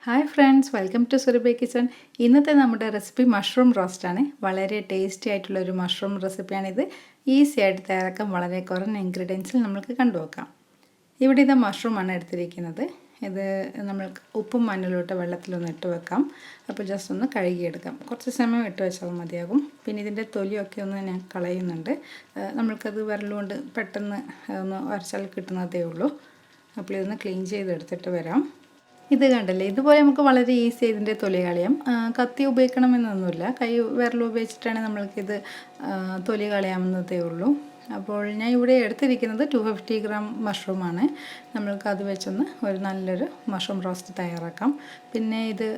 Hi friends, welcome to Surabhi kitchen. ഇന്നത്തെ നമ്മുടെ recipe mushroom റോസ്റ്റാണ്. വളരെ ടേസ്റ്റി ആയിട്ടുള്ളൊരു മഷ്റൂം റെസിപ്പിയാണിത്. ഈസി ആയിട്ട് തയ്യാറാക്കാൻ വളരെ കുറഞ്ഞ ഇൻഗ്രീഡിയൻസിൽ നമുക്ക് കണ്ടുവെക്കാം. ഇവിടെ ഇത് മഷ്റൂമാണ് എടുത്തിരിക്കുന്നത്. ഇത് നമ്മൾക്ക് ഉപ്പും മഞ്ഞളും വെള്ളത്തിലൊന്ന് ഇട്ട് വെക്കാം. അപ്പോൾ ജസ്റ്റ് ഒന്ന് കഴുകിയെടുക്കാം. കുറച്ച് സമയം ഇട്ട് വെച്ചാൽ മതിയാകും. പിന്നെ ഇതിൻ്റെ തൊലിയൊക്കെ ഒന്ന് ഞാൻ കളയുന്നുണ്ട്. നമ്മൾക്കത് വിരലുകൊണ്ട് പെട്ടെന്ന് ഒന്ന് ഉരച്ചാൽ കിട്ടുന്നതേ ഉള്ളൂ. അപ്പോൾ ഇതൊന്ന് ക്ലീൻ ചെയ്തെടുത്തിട്ട് വരാം. ഇത് കണ്ടല്ലേ, ഇതുപോലെ നമുക്ക് വളരെ ഈസി ഇതിൻ്റെ തൊലി കളയാം. കത്തി ഉപയോഗിക്കണമെന്നൊന്നുമില്ല, വിരൽ ഉപയോഗിച്ചിട്ടാണ് നമ്മൾക്കിത് തൊലി കളയാവുന്നതേ ഉള്ളൂ. അപ്പോൾ ഞാൻ ഇവിടെ എടുത്തിരിക്കുന്നത് 250 ഗ്രാം മഷ്റൂമാണ്. നമ്മൾക്ക് അത് വെച്ചൊന്ന് ഒരു നല്ലൊരു മഷ്റൂം റോസ്റ്റ് തയ്യാറാക്കാം. പിന്നെ ഇത്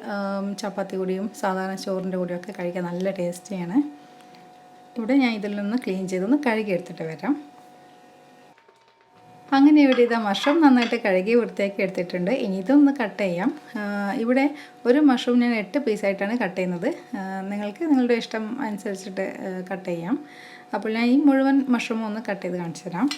ചപ്പാത്തി കൂടിയും സാധാരണ ചോറിൻ്റെ കൂടിയൊക്കെ കഴിക്കാൻ നല്ല ടേസ്റ്റിയാണ്. ഇവിടെ ഞാൻ ഇതിൽ നിന്ന് ക്ലീൻ ചെയ്തൊന്ന് കഴുകി എടുത്തിട്ട് വരാം. അങ്ങനെ ഇവിടെ ഇതാ മഷ്റൂം നന്നായിട്ട് കഴുകി വൃത്തിയാക്കി എടുത്തിട്ടുണ്ട്. ഇനി ഇതൊന്ന് കട്ട് ചെയ്യാം. ഇവിടെ ഒരു മഷ്റൂം ഞാൻ 8 പീസായിട്ടാണ് കട്ട് ചെയ്യുന്നത്. നിങ്ങൾക്ക് നിങ്ങളുടെ ഇഷ്ടം അനുസരിച്ചിട്ട് കട്ട് ചെയ്യാം. അപ്പോൾ ഞാൻ ഈ മുഴുവൻ മഷ്റൂം ഒന്ന് കട്ട് ചെയ്ത് കാണിച്ചു തരാം.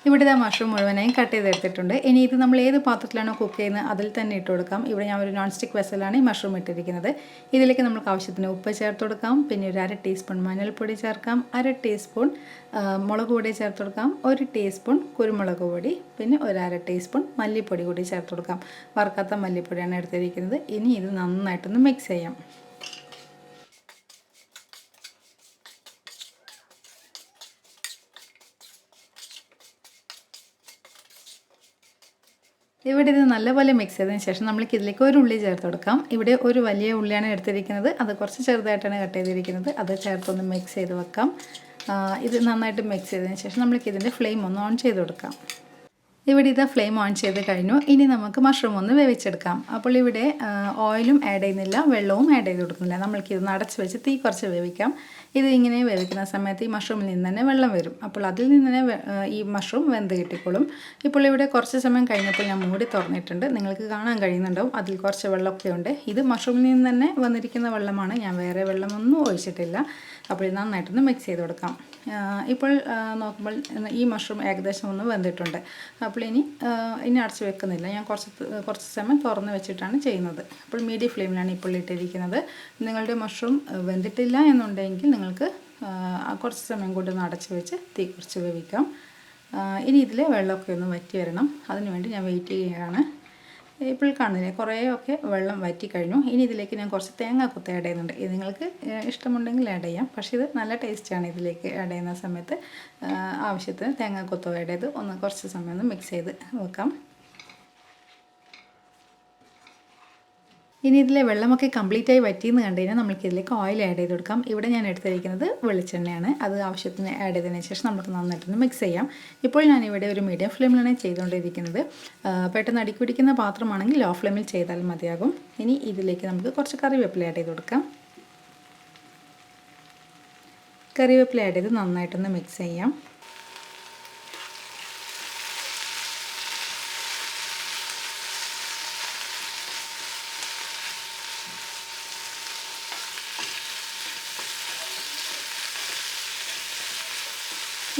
ഇവിടെ ഇതാ മഷ്റൂം മുഴുവനായും കട്ട് ചെയ്തെടുത്തിട്ടുണ്ട്. ഇനി ഇത് നമ്മൾ ഏത് പാത്രത്തിലാണോ കുക്ക് ചെയ്യുന്നത് അതിൽ തന്നെ ഇട്ട് കൊടുക്കാം. ഇവിടെ ഞാൻ ഒരു നോൺ സ്റ്റിക്ക് വെസലാണ് ഈ മഷ്റൂം ഇട്ടിരിക്കുന്നത്. ഇതിലേക്ക് നമുക്ക് ആവശ്യത്തിന് ഉപ്പ് ചേർത്ത് കൊടുക്കാം. പിന്നെ ഒരു 1/2 ടീസ്പൂൺ മഞ്ഞൾപ്പൊടി ചേർക്കാം. 1/2 ടീസ്പൂൺ മുളക് പൊടി ചേർത്ത് കൊടുക്കാം. 1 ടീസ്പൂൺ കുരുമുളക് പൊടി, പിന്നെ ഒരു 1/2 ടീസ്പൂൺ മല്ലിപ്പൊടി കൂടി ചേർത്ത് കൊടുക്കാം. വറുക്കാത്ത മല്ലിപ്പൊടിയാണ് എടുത്തിരിക്കുന്നത്. ഇനി ഇത് നന്നായിട്ടൊന്ന് മിക്സ് ചെയ്യാം. ഇവിടെ ഇത് നല്ലപോലെ മിക്സ് ചെയ്തതിന് ശേഷം നമ്മൾക്ക് ഇതിലേക്ക് ഒരു ഉള്ളി ചേർത്ത് കൊടുക്കാം. ഇവിടെ ഒരു വലിയ ഉള്ളിയാണ് എടുത്തിരിക്കുന്നത്. അത് കുറച്ച് ചെറുതായിട്ടാണ് കട്ട് ചെയ്തിരിക്കുന്നത്. അത് ചേർത്തൊന്ന് മിക്സ് ചെയ്ത് വെക്കാം. ഇത് നന്നായിട്ട് മിക്സ് ചെയ്തതിന് ശേഷം നമ്മൾക്ക് ഇതിൻ്റെ ഫ്ലെയിം ഒന്ന് ഓൺ ചെയ്ത് കൊടുക്കാം. ഇവിടെ ഇത് ഫ്ലെയിം ഓൺ ചെയ്ത് കഴിഞ്ഞു. ഇനി നമുക്ക് മഷ്റൂം ഒന്ന് വേവിച്ചെടുക്കാം. അപ്പോൾ ഇവിടെ ഓയിലും ആഡ് ചെയ്യുന്നില്ല, വെള്ളവും ആഡ് ചെയ്ത് കൊടുക്കുന്നില്ല. നമ്മൾക്കിത് അടച്ച് വെച്ച് തീ കുറച്ച് വേവിക്കാം. ഇത് ഇങ്ങനെ വേവിക്കുന്ന സമയത്ത് ഈ മഷ്റൂമിൽ നിന്ന് തന്നെ വെള്ളം വരും. അപ്പോൾ അതിൽ നിന്ന് തന്നെ ഈ മഷ്റൂം വെന്ത് കിട്ടിക്കോളും. ഇപ്പോൾ ഇവിടെ കുറച്ച് സമയം കഴിഞ്ഞപ്പോൾ ഞാൻ മൂടി തുറന്നിട്ടുണ്ട്. നിങ്ങൾക്ക് കാണാൻ കഴിയുന്നുണ്ടാവും അതിൽ കുറച്ച് വെള്ളമൊക്കെ ഉണ്ട്. ഇത് മഷ്റൂമിൽ നിന്ന് തന്നെ വന്നിരിക്കുന്ന വെള്ളമാണ്. ഞാൻ വേറെ വെള്ളമൊന്നും ഒഴിച്ചിട്ടില്ല. അപ്പോൾ ഇത് നന്നായിട്ടൊന്ന് മിക്സ് ചെയ്ത് കൊടുക്കാം. ഇപ്പോൾ നോക്കുമ്പോൾ ഈ മഷ്റൂം ഏകദേശം ഒന്ന് വെന്തിട്ടുണ്ട്. അപ്പോൾ ഇനി അടച്ച് വെക്കുന്നില്ല. ഞാൻ കുറച്ച് സമയം തുറന്ന് വെച്ചിട്ടാണ് ചെയ്യുന്നത്. അപ്പോൾ മീഡിയം ഫ്ലെയിമിലാണ് ഇപ്പോൾ ഇട്ടിരിക്കുന്നത്. നിങ്ങളുടെ മഷ്റൂം വെന്തിട്ടില്ല എന്നുണ്ടെങ്കിൽ നിങ്ങൾക്ക് കുറച്ച് സമയം കൂടി ഒന്ന് അടച്ച് വെച്ച് തീ കുറച്ച് വേവിക്കാം. ഇനി ഇതിൽ വെള്ളമൊക്കെ ഒന്ന് വറ്റി വരണം. അതിനുവേണ്ടി ഞാൻ വെയിറ്റ് ചെയ്യുകയാണ്. ഇപ്പോൾ കാണുന്നില്ലേ, കുറേയൊക്കെ വെള്ളം വറ്റി കഴിഞ്ഞു. ഇനി ഇതിലേക്ക് ഞാൻ കുറച്ച് തേങ്ങാക്കൊത്ത് ആഡ് ചെയ്യുന്നുണ്ട്. ഇത് നിങ്ങൾക്ക് ഇഷ്ടമുണ്ടെങ്കിൽ ആഡ് ചെയ്യാം. പക്ഷേ ഇത് നല്ല ടേസ്റ്റാണ്. ഇതിലേക്ക് ആഡ് ചെയ്യുന്ന സമയത്ത് ആവശ്യത്തിന് തേങ്ങാക്കൊത്ത് ആഡ് ചെയ്ത് കുറച്ച് സമയം ഒന്ന് മിക്സ് ചെയ്ത് വെക്കാം. ഇനി ഇതിലെ വെള്ളമൊക്കെ കംപ്ലീറ്റായി വറ്റിയെന്ന് കണ്ടു കഴിഞ്ഞാൽ നമുക്ക് ഇതിലേക്ക് ഓയിൽ ആഡ് ചെയ്ത് കൊടുക്കാം. ഇവിടെ ഞാൻ എടുത്തിരിക്കുന്നത് വെളിച്ചെണ്ണയാണ്. അത് ആവശ്യത്തിന് ആഡ് ചെയ്തതിന് ശേഷം നമുക്ക് നന്നായിട്ടൊന്ന് മിക്സ് ചെയ്യാം. ഇപ്പോൾ ഞാനിവിടെ ഒരു മീഡിയം ഫ്ലെയിമിലാണ് ചെയ്തുകൊണ്ടിരിക്കുന്നത്. പെട്ടെന്ന് അടിക്ക് പിടിക്കുന്ന പാത്രമാണെങ്കിൽ ലോ ഫ്ലെയിമിൽ ചെയ്താൽ മതിയാകും. ഇനി ഇതിലേക്ക് നമുക്ക് കുറച്ച് കറിവേപ്പില ആഡ് ചെയ്ത് കൊടുക്കാം. കറിവേപ്പില ആഡ് ചെയ്ത് നന്നായിട്ടൊന്ന് മിക്സ് ചെയ്യാം.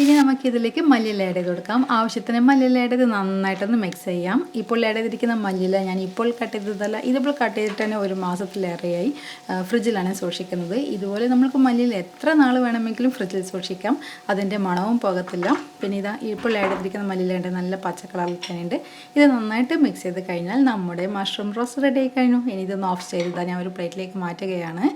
ഇനി നമുക്കിതിലേക്ക് മല്ലിയില ആഡ് ചെയ്ത് കൊടുക്കാം. ആവശ്യത്തിന് മല്ലിയില ആഡ് ചെയ്ത് നന്നായിട്ടൊന്ന് മിക്സ് ചെയ്യാം. ഇപ്പോൾ ആഡ് ചെയ്തിരിക്കുന്ന മല്ലിയില ഞാൻ ഇപ്പോൾ കട്ട് ചെയ്തതല്ല, ഇതിപ്പോൾ കട്ട് ചെയ്തിട്ട് തന്നെ ഒരു മാസത്തിലേറെയായി ഫ്രിഡ്ജിലാണ് സൂക്ഷിക്കുന്നത്. ഇതുപോലെ നമുക്ക് മല്ലിയില എത്ര നാൾ വേണമെങ്കിലും ഫ്രിഡ്ജിൽ സൂക്ഷിക്കാം. അതിൻ്റെ മണവും പോകത്തില്ല. പിന്നെ ഇതാ ഇപ്പോൾ ആഡ് ചെയ്തിരിക്കുന്ന മല്ലിയിലേൻ്റെ നല്ല പച്ച കളറിൽ തന്നെയുണ്ട്. ഇത് നന്നായിട്ട് മിക്സ് ചെയ്ത് കഴിഞ്ഞാൽ നമ്മുടെ മഷ്റൂം റോസ്റ്റ് റെഡി ആയി കഴിഞ്ഞു. ഇനി ഇതൊന്ന് ഓഫ് ചെയ്താൽ ഞാൻ ഒരു പ്ലേറ്റിലേക്ക് മാറ്റുകയാണ്.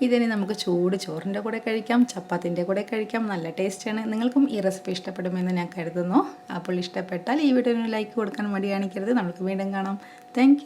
ഇതിനി നമുക്ക് ചൂട് ചോറിൻ്റെ കൂടെ കഴിക്കാം, ചപ്പാത്തിൻ്റെ കൂടെ കഴിക്കാം. നല്ല ടേസ്റ്റാണ്. നിങ്ങൾക്കും ഈ റെസിപ്പി ഇഷ്ടപ്പെടുമെന്ന് ഞാൻ കരുതുന്നു. അപ്പോൾ ഇഷ്ടപ്പെട്ടാൽ ഈ വീഡിയോന് ലൈക്ക് കൊടുക്കാൻ മടി കാണിക്കരുത്. നമുക്ക് വീണ്ടും കാണാം. താങ്ക്